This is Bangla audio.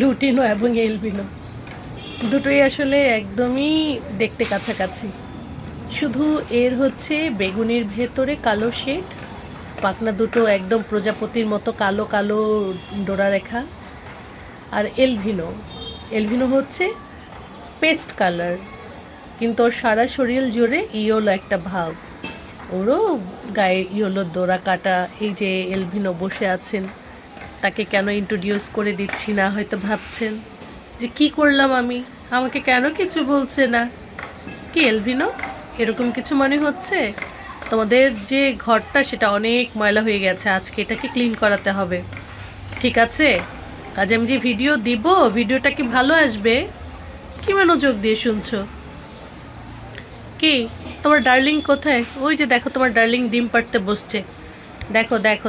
লুটিনো এবং এলবিনো দুটোই আসলে একদমই দেখতে কাছাকাছি। শুধু এর হচ্ছে বেগুনির ভেতরে কালো শেড, পাখনা দুটো একদম প্রজাপতির মতো কালো কালো ডোরা রেখা। আর এলভিনো, এলভিনো হচ্ছে পেস্ট কালার, কিন্তু ওর সারা শরীর জুড়ে ইয়েলো একটা ভাব। ওরও গায়ে ইয়েলো ডোরা কাটা। এই যে এলভিনো বসে আছেন, তাকে কেন ইন্ট্রোডিউস করে দিচ্ছি না হয়তো ভাবছেন যে কি করলাম আমি, আমাকে কেন কিছু বলছে না। কি এলভিনো, এরকম কিছু মনে হচ্ছে? তোমাদের যে ঘরটা সেটা অনেক ময়লা হয়ে গেছে, আজকে এটাকে ক্লিন করাতে হবে, ঠিক আছে? আজ আমি যে ভিডিও দিব, ভিডিওটা কি ভালো আসবে? কি মনোযোগ দিয়ে শুনছো? কি তোমার ডার্লিং কোথায়? ওই যে দেখো, তোমার ডার্লিং ডিম পাড়তে বসছে। দেখো দেখো।